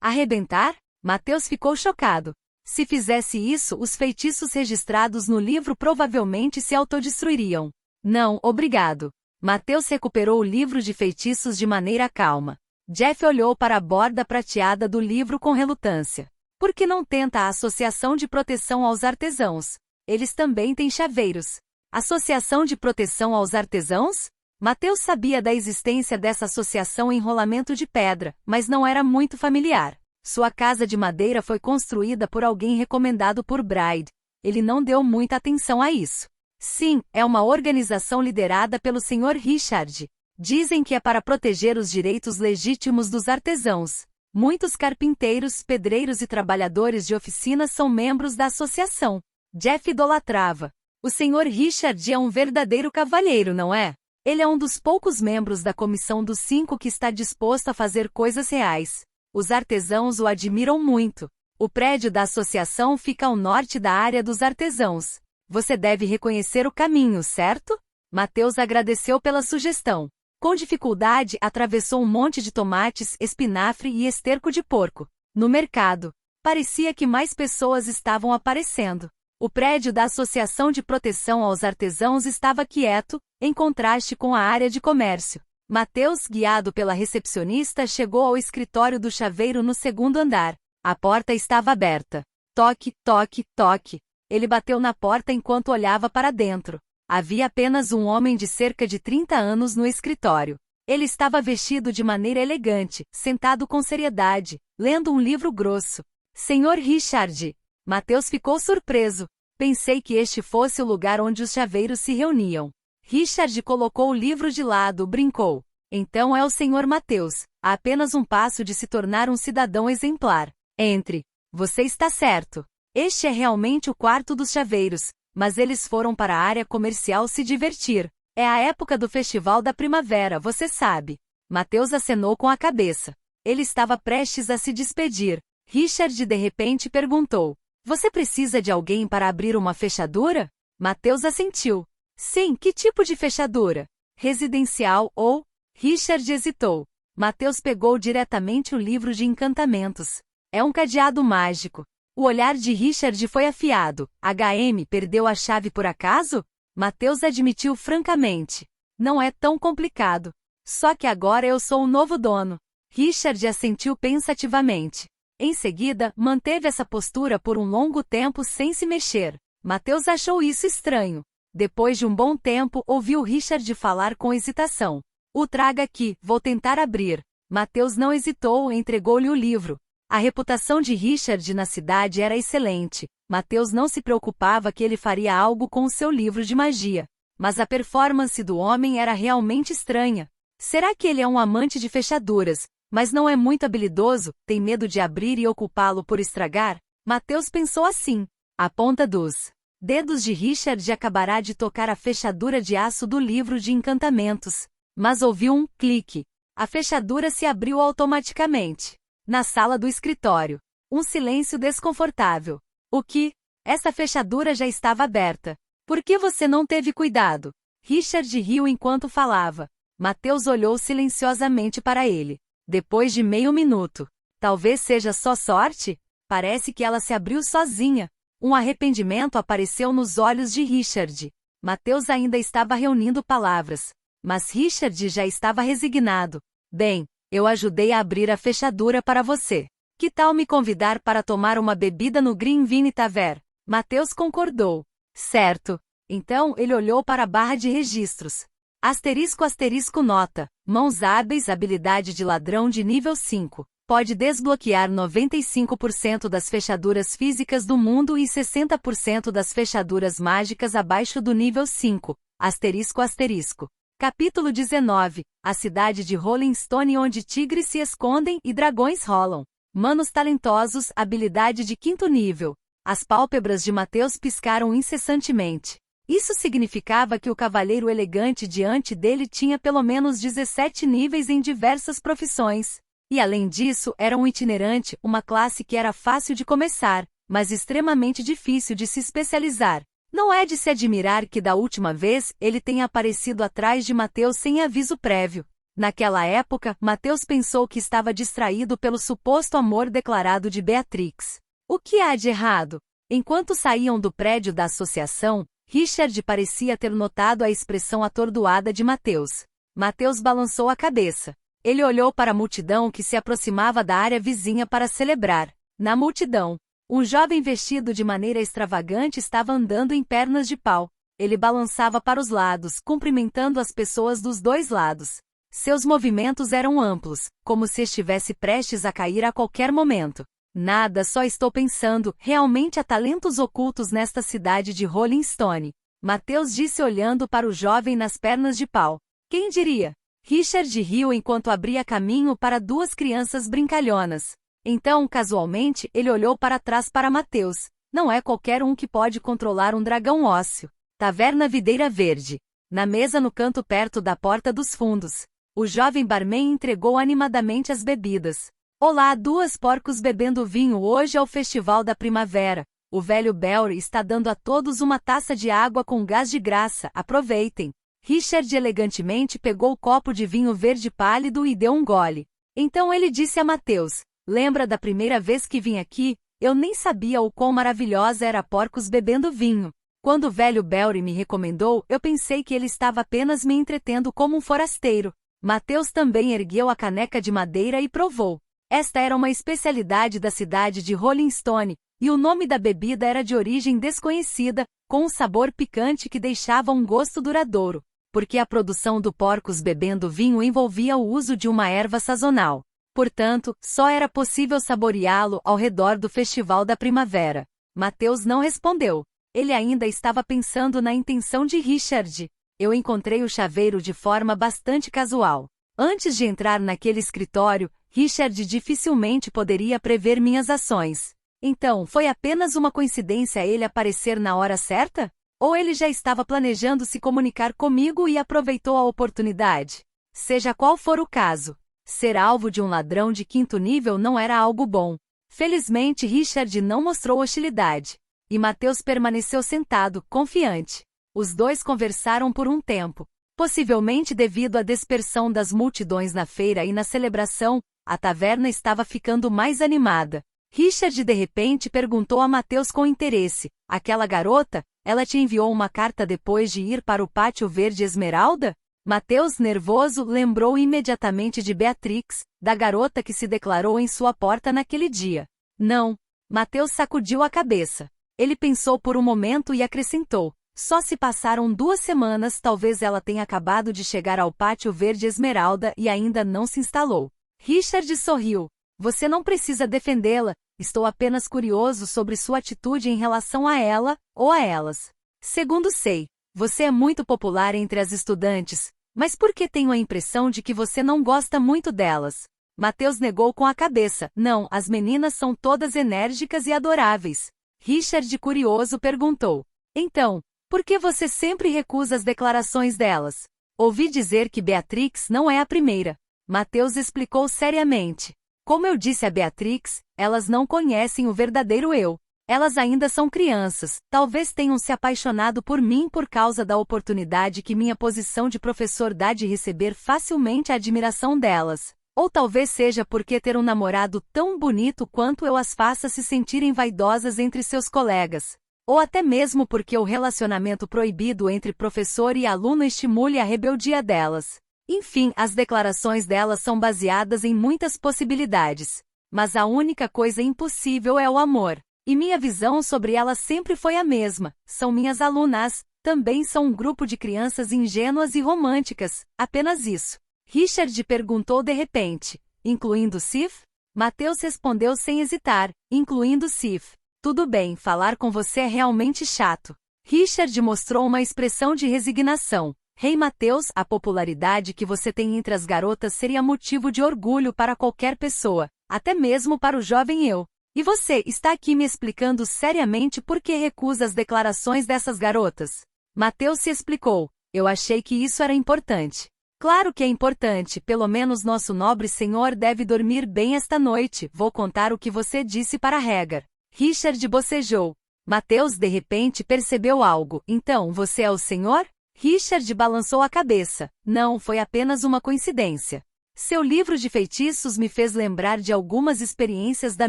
Arrebentar? Mateus ficou chocado. Se fizesse isso, os feitiços registrados no livro provavelmente se autodestruiriam. Não, obrigado. Mateus recuperou o livro de feitiços de maneira calma. Jeff olhou para a borda prateada do livro com relutância. Por que não tenta a Associação de Proteção aos Artesãos? Eles também têm chaveiros. Associação de Proteção aos Artesãos? Mateus sabia da existência dessa associação em Rolamento de Pedra, mas não era muito familiar. Sua casa de madeira foi construída por alguém recomendado por Bride. Ele não deu muita atenção a isso. Sim, é uma organização liderada pelo Sr. Richard. Dizem que é para proteger os direitos legítimos dos artesãos. Muitos carpinteiros, pedreiros e trabalhadores de oficinas são membros da associação. Jeff idolatrava. O Sr. Richard é um verdadeiro cavalheiro, não é? Ele é um dos poucos membros da Comissão dos 5 que está disposto a fazer coisas reais. Os artesãos o admiram muito. O prédio da associação fica ao norte da área dos artesãos. Você deve reconhecer o caminho, certo? Mateus agradeceu pela sugestão. Com dificuldade, atravessou um monte de tomates, espinafre e esterco de porco. No mercado, parecia que mais pessoas estavam aparecendo. O prédio da Associação de Proteção aos Artesãos estava quieto, em contraste com a área de comércio. Mateus, guiado pela recepcionista, chegou ao escritório do chaveiro no 2º andar. A porta estava aberta. Toque, toque, toque. Ele bateu na porta enquanto olhava para dentro. Havia apenas um homem de cerca de 30 anos no escritório. Ele estava vestido de maneira elegante, sentado com seriedade, lendo um livro grosso. Senhor Richard. Mateus ficou surpreso. Pensei que este fosse o lugar onde os chaveiros se reuniam. Richard colocou o livro de lado, brincou. Então é o Sr. Mateus, há apenas um passo de se tornar um cidadão exemplar. Entre. Você está certo. Este é realmente o quarto dos chaveiros, mas eles foram para a área comercial se divertir. É a época do festival da primavera, você sabe. Mateus acenou com a cabeça. Ele estava prestes a se despedir. Richard de repente perguntou. Você precisa de alguém para abrir uma fechadura? Mateus assentiu. Sim, que tipo de fechadura? Residencial ou... Richard hesitou. Mateus pegou diretamente o livro de encantamentos. É um cadeado mágico. O olhar de Richard foi afiado. HM perdeu a chave por acaso? Mateus admitiu francamente. Não é tão complicado. Só que agora eu sou o novo dono. Richard assentiu pensativamente. Em seguida, manteve essa postura por um longo tempo sem se mexer. Mateus achou isso estranho. Depois de um bom tempo, ouviu Richard falar com hesitação. O traga aqui, vou tentar abrir. Mateus não hesitou e entregou-lhe o livro. A reputação de Richard na cidade era excelente. Mateus não se preocupava que ele faria algo com o seu livro de magia. Mas a performance do homem era realmente estranha. Será que ele é um amante de fechaduras, mas não é muito habilidoso, tem medo de abrir e ocupá-lo por estragar? Mateus pensou assim. A ponta dos dedos de Richard acabará de tocar a fechadura de aço do livro de encantamentos. Mas ouviu um clique. A fechadura se abriu automaticamente. Na sala do escritório. Um silêncio desconfortável. O que? Essa fechadura já estava aberta. Por que você não teve cuidado? Richard riu enquanto falava. Mateus olhou silenciosamente para ele. Depois de meio minuto. Talvez seja só sorte? Parece que ela se abriu sozinha. Um arrependimento apareceu nos olhos de Richard. Mateus ainda estava reunindo palavras. Mas Richard já estava resignado. Bem, eu ajudei a abrir a fechadura para você. Que tal me convidar para tomar uma bebida no Green Vine Tavern? Mateus concordou. Certo. Então ele olhou para a barra de registros. Asterisco asterisco nota. Mãos hábeis, habilidade de ladrão de nível 5. Pode desbloquear 95% das fechaduras físicas do mundo e 60% das fechaduras mágicas abaixo do nível 5. Asterisco asterisco. Capítulo 19. A cidade de Rolling Stone onde tigres se escondem e dragões rolam. Manos talentosos, habilidade de 5º nível. As pálpebras de Mateus piscaram incessantemente. Isso significava que o cavalheiro elegante diante dele tinha pelo menos 17 níveis em diversas profissões. E além disso, era um itinerante, uma classe que era fácil de começar, mas extremamente difícil de se especializar. Não é de se admirar que da última vez ele tenha aparecido atrás de Mateus sem aviso prévio. Naquela época, Mateus pensou que estava distraído pelo suposto amor declarado de Beatrix. O que há de errado? Enquanto saíam do prédio da associação, Richard parecia ter notado a expressão atordoada de Mateus. Mateus balançou a cabeça. Ele olhou para a multidão que se aproximava da área vizinha para celebrar. Na multidão, um jovem vestido de maneira extravagante estava andando em pernas de pau. Ele balançava para os lados, cumprimentando as pessoas dos dois lados. Seus movimentos eram amplos, como se estivesse prestes a cair a qualquer momento. Nada, só estou pensando, realmente há talentos ocultos nesta cidade de Rolling Stone. Mateus disse olhando para o jovem nas pernas de pau. Quem diria? Richard riu enquanto abria caminho para duas crianças brincalhonas. Então, casualmente, ele olhou para trás para Mateus. Não é qualquer um que pode controlar um dragão ósseo. Taverna Videira Verde. Na mesa no canto perto da porta dos fundos. O jovem barman entregou animadamente as bebidas. Olá, duas porcos bebendo vinho hoje é o festival da primavera. O velho Belry está dando a todos uma taça de água com gás de graça, aproveitem. Richard elegantemente pegou o copo de vinho verde pálido e deu um gole. Então ele disse a Mateus, lembra da primeira vez que vim aqui? Eu nem sabia o quão maravilhosa era porcos bebendo vinho. Quando o velho Belry me recomendou, eu pensei que ele estava apenas me entretendo como um forasteiro. Mateus também ergueu a caneca de madeira e provou. Esta era uma especialidade da cidade de Rolling Stone, e o nome da bebida era de origem desconhecida, com um sabor picante que deixava um gosto duradouro, porque a produção do porcos bebendo vinho envolvia o uso de uma erva sazonal. Portanto, só era possível saboreá-lo ao redor do Festival da Primavera. Mateus não respondeu. Ele ainda estava pensando na intenção de Richard. Eu encontrei o chaveiro de forma bastante casual. Antes de entrar naquele escritório, Richard dificilmente poderia prever minhas ações. Então, foi apenas uma coincidência ele aparecer na hora certa? Ou ele já estava planejando se comunicar comigo e aproveitou a oportunidade? Seja qual for o caso, ser alvo de um ladrão de 5º nível não era algo bom. Felizmente Richard não mostrou hostilidade. E Mateus permaneceu sentado, confiante. Os dois conversaram por um tempo. Possivelmente devido à dispersão das multidões na feira e na celebração, a taverna estava ficando mais animada. Richard de repente perguntou a Mateus com interesse: aquela garota, ela te enviou uma carta depois de ir para o Pátio Verde Esmeralda? Mateus, nervoso, lembrou imediatamente de Beatrix, da garota que se declarou em sua porta naquele dia. Não. Mateus sacudiu a cabeça. Ele pensou por um momento e acrescentou: só se passaram 2 semanas, talvez ela tenha acabado de chegar ao Pátio Verde Esmeralda e ainda não se instalou. Richard sorriu. Você não precisa defendê-la, estou apenas curioso sobre sua atitude em relação a ela, ou a elas. Segundo sei, você é muito popular entre as estudantes, mas por que tenho a impressão de que você não gosta muito delas? Mateus negou com a cabeça. Não, as meninas são todas enérgicas e adoráveis. Richard, curioso, perguntou: então, por que você sempre recusa as declarações delas? Ouvi dizer que Beatrix não é a primeira. Mateus explicou seriamente. Como eu disse a Beatrix, elas não conhecem o verdadeiro eu. Elas ainda são crianças, talvez tenham se apaixonado por mim por causa da oportunidade que minha posição de professor dá de receber facilmente a admiração delas. Ou talvez seja porque ter um namorado tão bonito quanto eu as faça se sentirem vaidosas entre seus colegas. Ou até mesmo porque o relacionamento proibido entre professor e aluno estimule a rebeldia delas. Enfim, as declarações delas são baseadas em muitas possibilidades. Mas a única coisa impossível é o amor. E minha visão sobre elas sempre foi a mesma. São minhas alunas, também são um grupo de crianças ingênuas e românticas, apenas isso. Richard perguntou de repente: incluindo Sif? Mateus respondeu sem hesitar: incluindo Sif. Tudo bem, falar com você é realmente chato. Richard mostrou uma expressão de resignação. Rei Mateus, a popularidade que você tem entre as garotas seria motivo de orgulho para qualquer pessoa, até mesmo para o jovem eu. E você está aqui me explicando seriamente por que recusa as declarações dessas garotas? Mateus se explicou. Eu achei que isso era importante. Claro que é importante, pelo menos nosso nobre senhor deve dormir bem esta noite. Vou contar o que você disse para Hagar. Richard bocejou. Mateus de repente percebeu algo. Então, você é o senhor? Richard balançou a cabeça. Não, foi apenas uma coincidência. Seu livro de feitiços me fez lembrar de algumas experiências da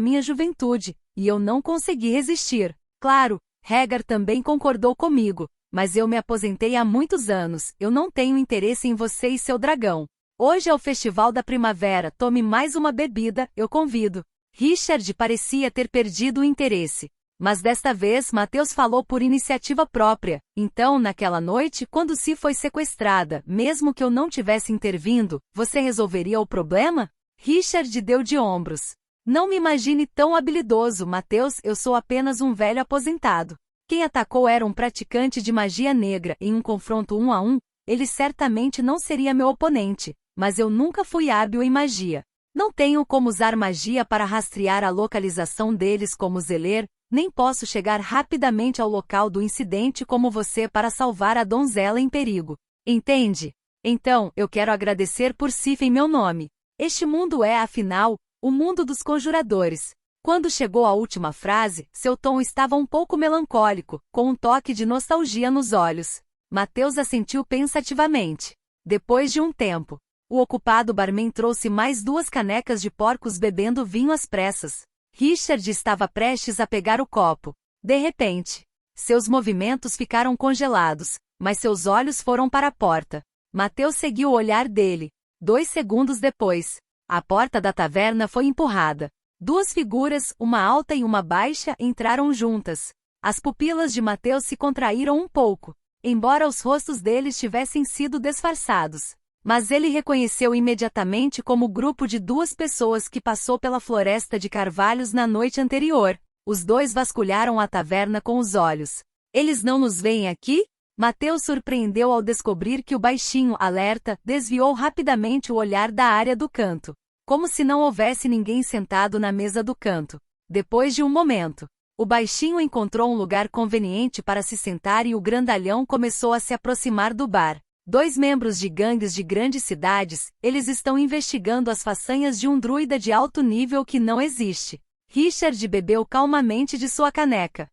minha juventude, e eu não consegui resistir. Claro, Hagar também concordou comigo, mas eu me aposentei há muitos anos, eu não tenho interesse em você e seu dragão. Hoje é o Festival da Primavera, tome mais uma bebida, eu convido. Richard parecia ter perdido o interesse. Mas desta vez Mateus falou por iniciativa própria. Então, naquela noite, quando Si foi sequestrada, mesmo que eu não tivesse intervindo, você resolveria o problema? Richard deu de ombros. Não me imagine tão habilidoso, Mateus, eu sou apenas um velho aposentado. Quem atacou era um praticante de magia negra em um confronto 1 a 1, ele certamente não seria meu oponente, mas eu nunca fui hábil em magia. Não tenho como usar magia para rastrear a localização deles como Zeler, nem posso chegar rapidamente ao local do incidente como você para salvar a donzela em perigo. Entende? Então, eu quero agradecer por Sif em meu nome. Este mundo é, afinal, o mundo dos conjuradores. Quando chegou à última frase, seu tom estava um pouco melancólico, com um toque de nostalgia nos olhos. Mateus assentiu pensativamente. Depois de um tempo, o ocupado barman trouxe mais 2 canecas de porcos bebendo vinho às pressas. Richard estava prestes a pegar o copo. De repente, seus movimentos ficaram congelados, mas seus olhos foram para a porta. Mateus seguiu o olhar dele. 2 segundos depois, A porta da taverna foi empurrada. Duas figuras, uma alta e uma baixa, entraram juntas. As pupilas de Mateus se contraíram um pouco, embora os rostos deles tivessem sido disfarçados. Mas ele reconheceu imediatamente como o grupo de duas pessoas que passou pela floresta de carvalhos na noite anterior. Os dois vasculharam a taverna com os olhos. Eles não nos veem aqui? Mateus surpreendeu ao descobrir que o baixinho, alerta, desviou rapidamente o olhar da área do canto. Como se não houvesse ninguém sentado na mesa do canto. Depois de um momento, o baixinho encontrou um lugar conveniente para se sentar e o grandalhão começou a se aproximar do bar. Dois membros de gangues de grandes cidades, eles estão investigando as façanhas de um druida de alto nível que não existe. Richard bebeu calmamente de sua caneca.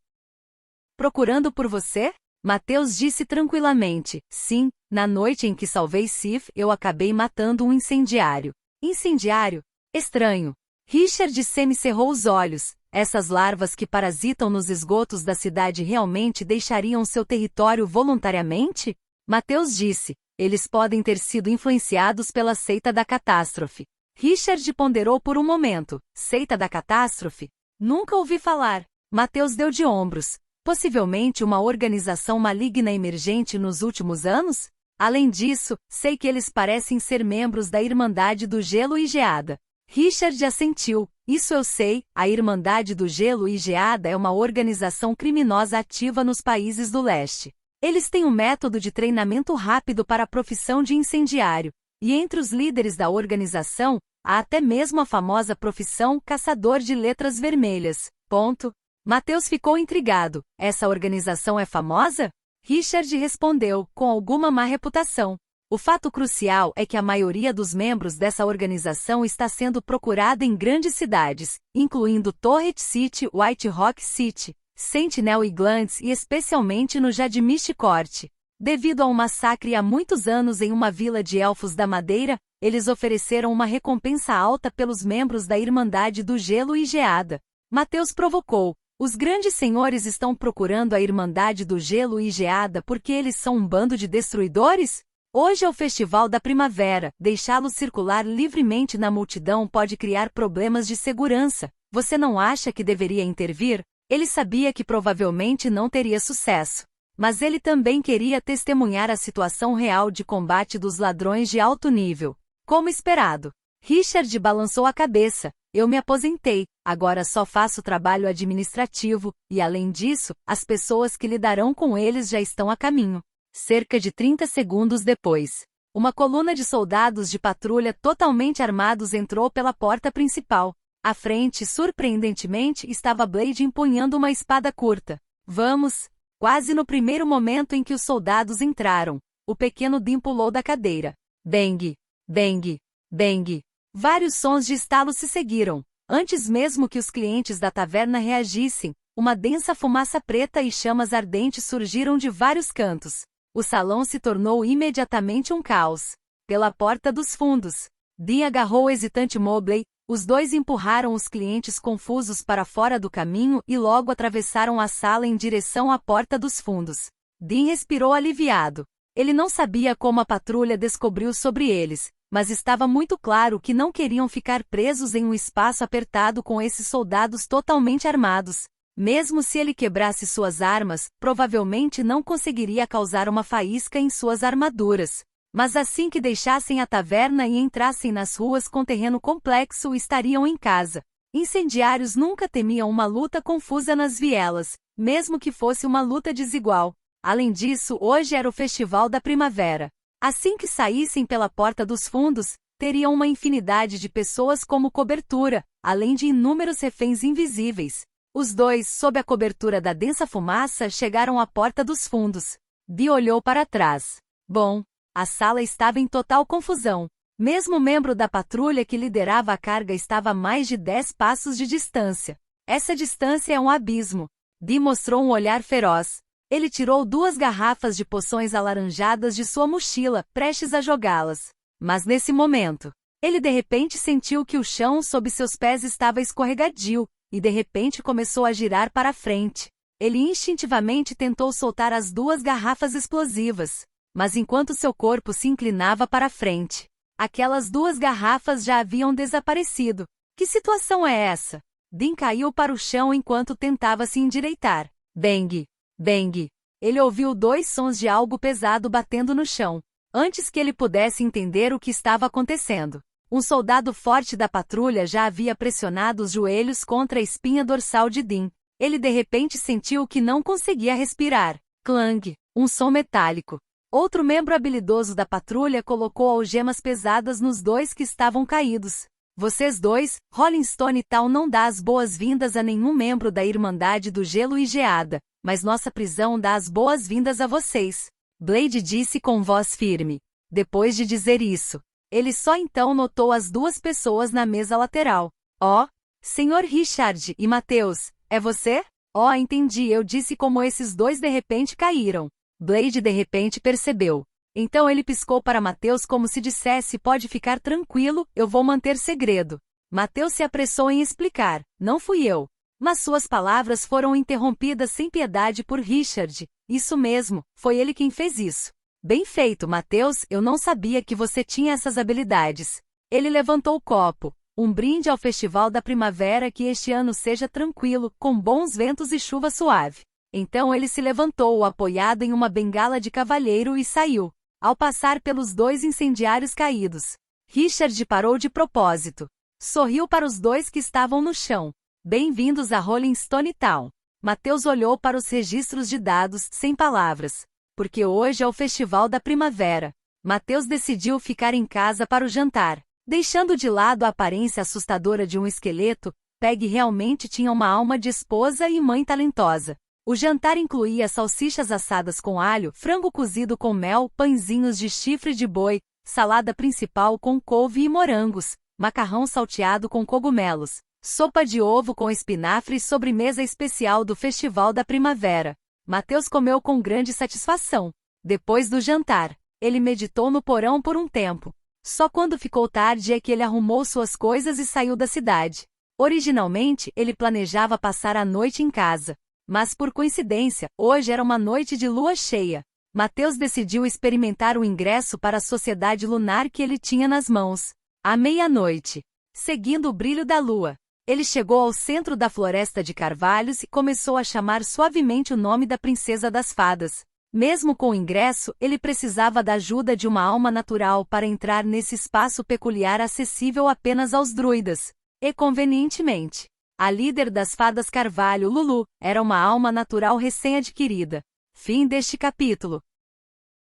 Procurando por você? Mateus disse tranquilamente. Sim, na noite em que salvei Sif, eu acabei matando um incendiário. Incendiário? Estranho. Richard semicerrou os olhos. Essas larvas que parasitam nos esgotos da cidade realmente deixariam seu território voluntariamente? Mateus disse. Eles podem ter sido influenciados pela seita da catástrofe. Richard ponderou por um momento. Seita da catástrofe? Nunca ouvi falar. Mateus deu de ombros. Possivelmente uma organização maligna emergente nos últimos anos? Além disso, sei que eles parecem ser membros da Irmandade do Gelo e Geada. Richard assentiu. Isso eu sei, a Irmandade do Gelo e Geada é uma organização criminosa ativa nos países do leste. Eles têm um método de treinamento rápido para a profissão de incendiário, e entre os líderes da organização, há até mesmo a famosa profissão caçador de letras vermelhas. Ponto. Mateus ficou intrigado. Essa organização é famosa? Richard respondeu, com alguma má reputação. O fato crucial é que a maioria dos membros dessa organização está sendo procurada em grandes cidades, incluindo Torret City, White Rock City, Sentinel e Glantz e especialmente no Jadmist Court. Devido a um massacre há muitos anos em uma vila de Elfos da Madeira, eles ofereceram uma recompensa alta pelos membros da Irmandade do Gelo e Geada. Mateus provocou. Os grandes senhores estão procurando a Irmandade do Gelo e Geada porque eles são um bando de destruidores? Hoje é o Festival da Primavera. Deixá-los circular livremente na multidão pode criar problemas de segurança. Você não acha que deveria intervir? Ele sabia que provavelmente não teria sucesso. Mas ele também queria testemunhar a situação real de combate dos ladrões de alto nível. Como esperado. Richard balançou a cabeça. Eu me aposentei, agora só faço trabalho administrativo, e além disso, as pessoas que lidarão com eles já estão a caminho. Cerca de 30 segundos depois, uma coluna de soldados de patrulha totalmente armados entrou pela porta principal. À frente, surpreendentemente, estava Blade empunhando uma espada curta. Vamos! Quase no primeiro momento em que os soldados entraram, o pequeno Dim pulou da cadeira. Dengue! Dengue! Dengue! Vários sons de estalo se seguiram. Antes mesmo que os clientes da taverna reagissem, uma densa fumaça preta e chamas ardentes surgiram de vários cantos. O salão se tornou imediatamente um caos. Pela porta dos fundos, Dean agarrou o hesitante Mobley, os dois empurraram os clientes confusos para fora do caminho e logo atravessaram a sala em direção à porta dos fundos. Dean respirou aliviado. Ele não sabia como a patrulha descobriu sobre eles, mas estava muito claro que não queriam ficar presos em um espaço apertado com esses soldados totalmente armados. Mesmo se ele quebrasse suas armas, provavelmente não conseguiria causar uma faísca em suas armaduras. Mas assim que deixassem a taverna e entrassem nas ruas com terreno complexo, estariam em casa. Incendiários nunca temiam uma luta confusa nas vielas, mesmo que fosse uma luta desigual. Além disso, hoje era o Festival da Primavera. Assim que saíssem pela porta dos fundos, teriam uma infinidade de pessoas como cobertura, além de inúmeros reféns invisíveis. Os dois, sob a cobertura da densa fumaça, chegaram à porta dos fundos. Dee olhou para trás. Bom, a sala estava em total confusão. Mesmo o membro da patrulha que liderava a carga estava a mais de 10 passos de distância. Essa distância é um abismo. Dee mostrou um olhar feroz. Ele tirou 2 garrafas de poções alaranjadas de sua mochila, prestes a jogá-las. Mas nesse momento, ele de repente sentiu que o chão sob seus pés estava escorregadio, e de repente começou a girar para a frente. Ele instintivamente tentou soltar as 2 garrafas explosivas, mas enquanto seu corpo se inclinava para a frente, Aquelas 2 garrafas já haviam desaparecido. Que situação é essa? Dean caiu para o chão enquanto tentava se endireitar. Bang! Bang! Ele ouviu 2 sons de algo pesado batendo no chão. Antes que ele pudesse entender o que estava acontecendo, um soldado forte da patrulha já havia pressionado os joelhos contra a espinha dorsal de Dean. Ele de repente sentiu que não conseguia respirar. Clang! Um som metálico. Outro membro habilidoso da patrulha colocou algemas pesadas nos 2 que estavam caídos. Vocês 2, Rolling Stone e tal, não dá as boas-vindas a nenhum membro da Irmandade do Gelo e Geada, mas nossa prisão dá as boas-vindas a vocês. Blade disse com voz firme. Depois de dizer isso, ele só então notou as 2 pessoas na mesa lateral. Oh, Sr. Richard e Mateus, é você? Oh, entendi, eu disse como esses 2 de repente caíram. Blade de repente percebeu. Então ele piscou para Mateus como se dissesse: pode ficar tranquilo, eu vou manter segredo. Mateus se apressou em explicar: não fui eu. Mas suas palavras foram interrompidas sem piedade por Richard. Isso mesmo, foi ele quem fez isso. Bem feito, Mateus, eu não sabia que você tinha essas habilidades. Ele levantou o copo. Um brinde ao Festival da Primavera, que este ano seja tranquilo, com bons ventos e chuva suave. Então ele se levantou apoiado em uma bengala de cavalheiro e saiu. Ao passar pelos 2 incendiários caídos, Richard parou de propósito. Sorriu para os 2 que estavam no chão. Bem-vindos a Rolling Stone Town. Mateus olhou para os registros de dados, sem palavras. Porque hoje é o Festival da Primavera. Mateus decidiu ficar em casa para o jantar. Deixando de lado a aparência assustadora de um esqueleto, Peg realmente tinha uma alma de esposa e mãe talentosa. O jantar incluía salsichas assadas com alho, frango cozido com mel, pãezinhos de chifre de boi, salada principal com couve e morangos, macarrão salteado com cogumelos, sopa de ovo com espinafre e sobremesa especial do Festival da Primavera. Mateus comeu com grande satisfação. Depois do jantar, ele meditou no porão por um tempo. Só quando ficou tarde é que ele arrumou suas coisas e saiu da cidade. Originalmente, ele planejava passar a noite em casa. Mas por coincidência, hoje era uma noite de lua cheia. Mateus decidiu experimentar o ingresso para a sociedade lunar que ele tinha nas mãos. À meia-noite, seguindo o brilho da lua, ele chegou ao centro da floresta de carvalhos e começou a chamar suavemente o nome da princesa das fadas. Mesmo com o ingresso, ele precisava da ajuda de uma alma natural para entrar nesse espaço peculiar acessível apenas aos druidas. E convenientemente, a líder das fadas Carvalho, Lulu, era uma alma natural recém-adquirida. Fim deste capítulo.